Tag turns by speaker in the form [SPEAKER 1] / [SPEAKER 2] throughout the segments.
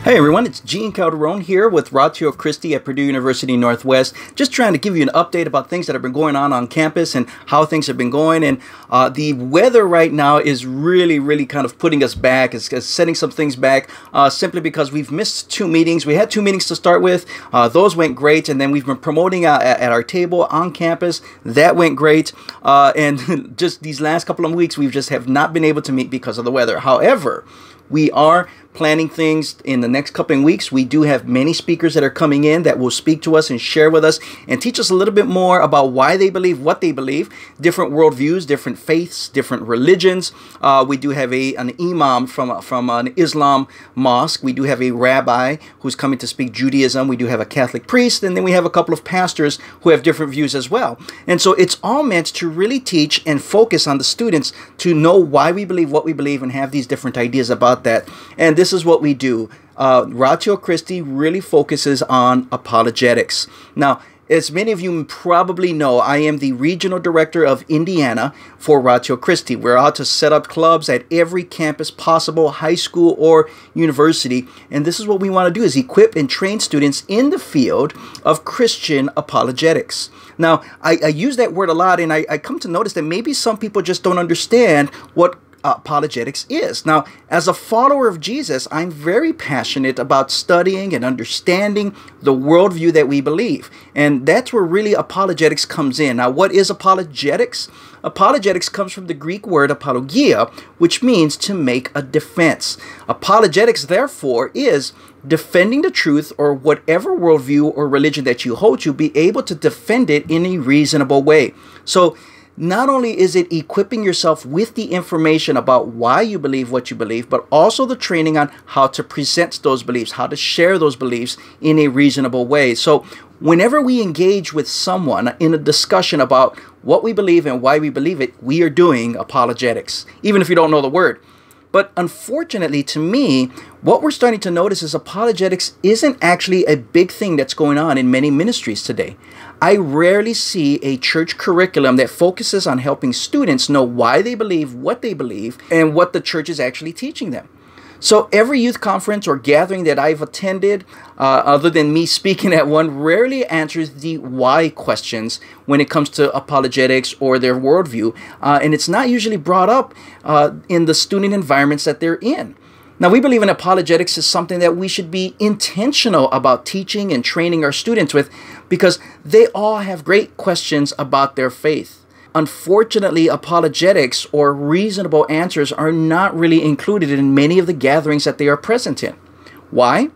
[SPEAKER 1] Hey everyone, it's Gene Calderon here with Ratio Christi at Purdue University Northwest. Just trying to give you an update about things that have been going on campus and how things have been going. And the weather right now is really kind of putting us back. It's setting some things back simply because we've missed two meetings. We had two meetings to start with. Those went great. And then we've been promoting at our table on campus. That went great. And just these last couple of weeks, we just have not been able to meet because of the weather. However, we are planning things in the next couple of weeks. We do have many speakers that are coming in that will speak to us and share with us and teach us a little bit more about why they believe what they believe, different worldviews, different faiths, different religions. We do have an imam from an Islam mosque. We do have a rabbi who's coming to speak Judaism. We do have a Catholic priest, and then we have a couple of pastors who have different views as well. And so it's all meant to really teach and focus on the students to know why we believe what we believe and have these different ideas about that. And this is what we do. Ratio Christi really focuses on apologetics. Now, as many of you probably know, I am the regional director of Indiana for Ratio Christi. We're out to set up clubs at every campus possible, high school or university. And this is what we want to do, is equip and train students in the field of Christian apologetics. Now, I use that word a lot, and I come to notice that maybe some people just don't understand what apologetics is. Now, as a follower of Jesus, I'm very passionate about studying and understanding the worldview that we believe. And that's where really apologetics comes in. Now, what is apologetics? Apologetics comes from the Greek word apologia, which means to make a defense. Apologetics, therefore, is defending the truth or whatever worldview or religion that you hold to, be able to defend it in a reasonable way. So, not only is it equipping yourself with the information about why you believe what you believe, but also the training on how to present those beliefs, how to share those beliefs in a reasonable way. So whenever we engage with someone in a discussion about what we believe and why we believe it, we are doing apologetics, even if you don't know the word. But unfortunately, to me, what we're starting to notice is apologetics isn't actually a big thing that's going on in many ministries today. I rarely see a church curriculum that focuses on helping students know why they believe what they believe and what the church is actually teaching them. So every youth conference or gathering that I've attended, other than me speaking at one, rarely answers the why questions when it comes to apologetics or their worldview. And it's not usually brought up in the student environments that they're in. Now, we believe in apologetics is something that we should be intentional about teaching and training our students with, because they all have great questions about their faith. Unfortunately, apologetics or reasonable answers are not really included in many of the gatherings that they are present in. Why?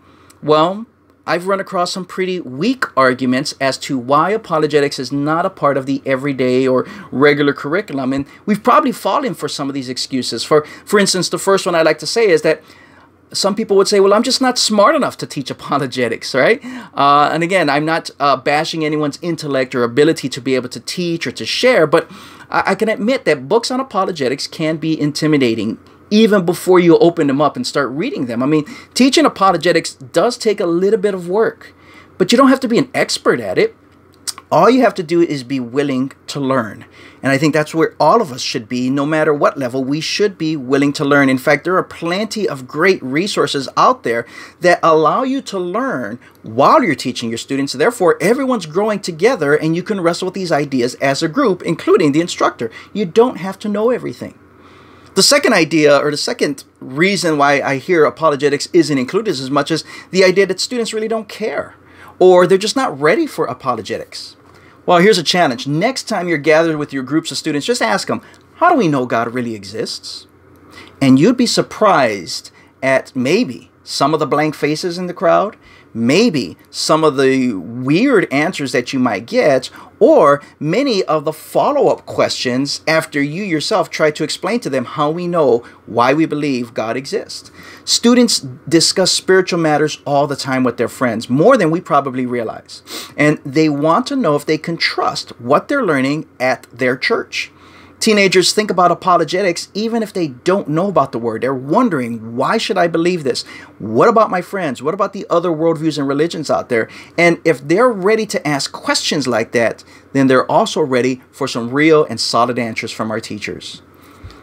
[SPEAKER 1] Well, I've run across some pretty weak arguments as to why apologetics is not a part of the everyday or regular curriculum, and we've probably fallen for some of these excuses. For instance, the first one I like to say is that some people would say, well, I'm just not smart enough to teach apologetics, right? And again, I'm not bashing anyone's intellect or ability to be able to teach or to share, but I can admit that books on apologetics can be intimidating even before you open them up and start reading them. I mean, teaching apologetics does take a little bit of work, but you don't have to be an expert at it. All you have to do is be willing to learn. And I think that's where all of us should be, no matter what level. We should be willing to learn. In fact, there are plenty of great resources out there that allow you to learn while you're teaching your students. Therefore, everyone's growing together, and you can wrestle with these ideas as a group, including the instructor. You don't have to know everything. The second idea, or the second reason why I hear apologetics isn't included as much, as the idea that students really don't care, or they're just not ready for apologetics. Well, here's a challenge. Next time you're gathered with your groups of students, just ask them, how do we know God really exists? And you'd be surprised at maybe some of the blank faces in the crowd, maybe some of the weird answers that you might get, or many of the follow-up questions after you yourself try to explain to them how we know why we believe God exists. Students discuss spiritual matters all the time with their friends, more than we probably realize. And they want to know if they can trust what they're learning at their church. Teenagers think about apologetics even if they don't know about the word. They're wondering, why should I believe this? What about my friends? What about the other worldviews and religions out there? And if they're ready to ask questions like that, then they're also ready for some real and solid answers from our teachers.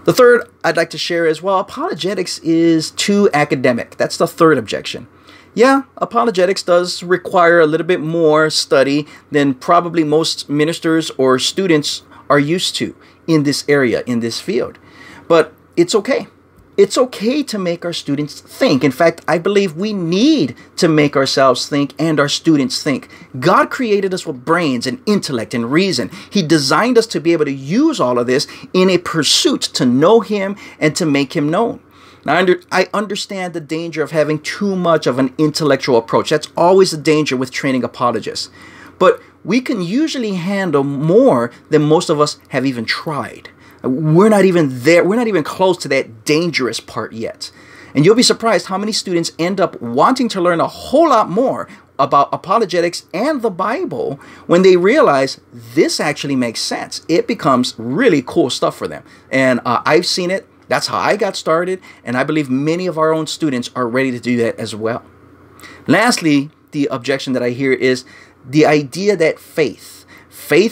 [SPEAKER 1] The third I'd like to share is, well, apologetics is too academic. That's the third objection. Yeah, apologetics does require a little bit more study than probably most ministers or students are used to in this area, in this field. But it's okay. It's okay to make our students think. In fact, I believe we need to make ourselves think and our students think. God created us with brains and intellect and reason. He designed us to be able to use all of this in a pursuit to know Him and to make Him known. Now, I understand the danger of having too much of an intellectual approach. That's always a danger with training apologists. But we can usually handle more than most of us have even tried. We're not even there. We're not even close to that dangerous part yet. And you'll be surprised how many students end up wanting to learn a whole lot more about apologetics and the Bible when they realize this actually makes sense. It becomes really cool stuff for them. And I've seen it. That's how I got started. And I believe many of our own students are ready to do that as well. Lastly, the objection that I hear is the idea that faith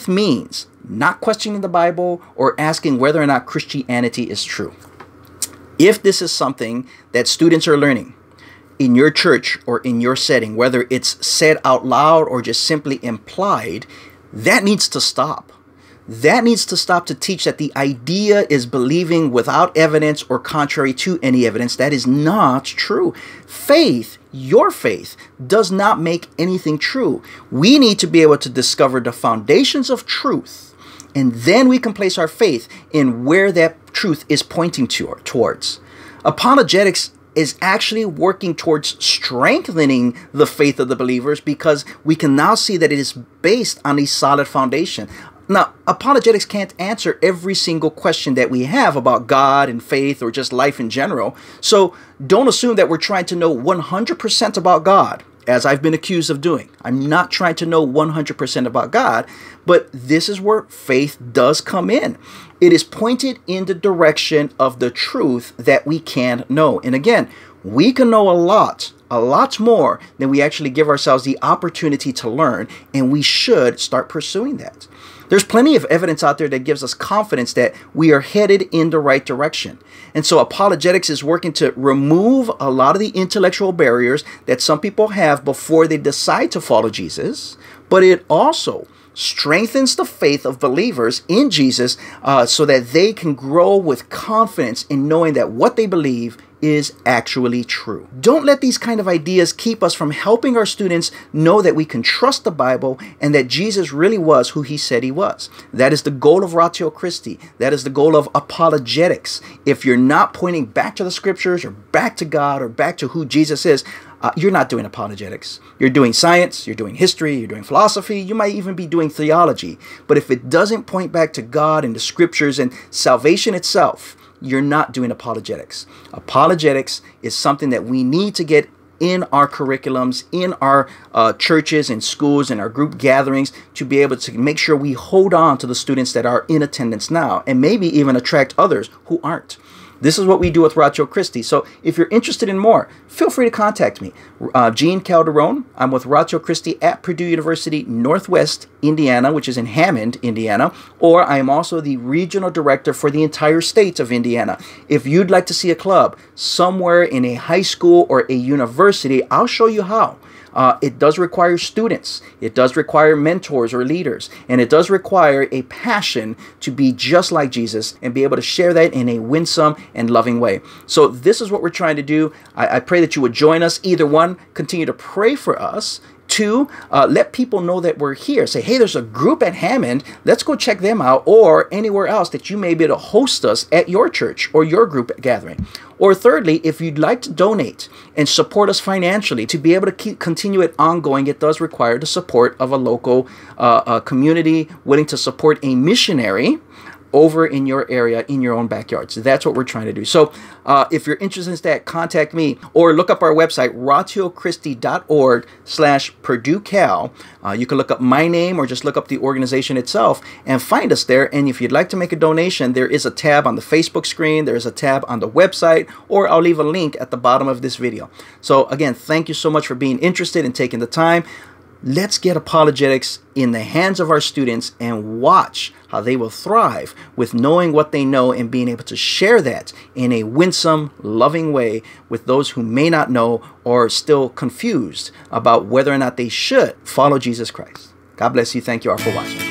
[SPEAKER 1] means not questioning the Bible or asking whether or not Christianity is true. If this is something that students are learning in your church or in your setting, whether it's said out loud or just simply implied, that needs to stop. That needs to stop to teach that the idea is believing without evidence or contrary to any evidence. That is not true. Faith, your faith, does not make anything true. We need to be able to discover the foundations of truth, and then we can place our faith in where that truth is pointing towards. Apologetics is actually working towards strengthening the faith of the believers because we can now see that it is based on a solid foundation. Now, apologetics can't answer every single question that we have about God and faith or just life in general. So don't assume that we're trying to know 100% about God, as I've been accused of doing. I'm not trying to know 100% about God, but this is where faith does come in. It is pointed in the direction of the truth that we can know. And again, we can know a lot more than we actually give ourselves the opportunity to learn, and we should start pursuing that. There's plenty of evidence out there that gives us confidence that we are headed in the right direction. And so apologetics is working to remove a lot of the intellectual barriers that some people have before they decide to follow Jesus, but it also strengthens the faith of believers in Jesus so that they can grow with confidence in knowing that what they believe is actually true. Don't let these kind of ideas keep us from helping our students know that we can trust the Bible and that Jesus really was who He said He was. That is the goal of Ratio Christi. That is the goal of apologetics. If you're not pointing back to the scriptures or back to God or back to who Jesus is, you're not doing apologetics. You're doing science, you're doing history, you're doing philosophy, you might even be doing theology. But if it doesn't point back to God and the scriptures and salvation itself, you're not doing apologetics. Apologetics is something that we need to get in our curriculums, in our churches and schools and our group gatherings to be able to make sure we hold on to the students that are in attendance now and maybe even attract others who aren't. This is what we do with Ratio Christi. So if you're interested in more, feel free to contact me. Gene Calderon. I'm with Ratio Christi at Purdue University Northwest, Indiana, which is in Hammond, Indiana. Or I am also the regional director for the entire state of Indiana. If you'd like to see a club somewhere in a high school or a university, I'll show you how. It does require students. It does require mentors or leaders. And it does require a passion to be just like Jesus and be able to share that in a winsome and loving way. So this is what we're trying to do. I pray that you would join us. Either one, continue to pray for us. Two, let people know that we're here. Say, hey, there's a group at Hammond. Let's go check them out, or anywhere else that you may be able to host us at your church or your group gathering. Or thirdly, if you'd like to donate and support us financially to be able to continue it ongoing, it does require the support of a local community willing to support a missionary over in your area, in your own backyard. So that's what we're trying to do. So if you're interested in that, contact me or look up our website, ratiochristi.org/PurdueCal. You can look up my name or just look up the organization itself and find us there. And if you'd like to make a donation, there is a tab on the Facebook screen. There is a tab on the website, or I'll leave a link at the bottom of this video. So again, thank you so much for being interested and taking the time. let's get apologetics in the hands of our students and watch how they will thrive with knowing what they know and being able to share that in a winsome, loving way with those who may not know or are still confused about whether or not they should follow Jesus Christ. God bless you. Thank you all for watching.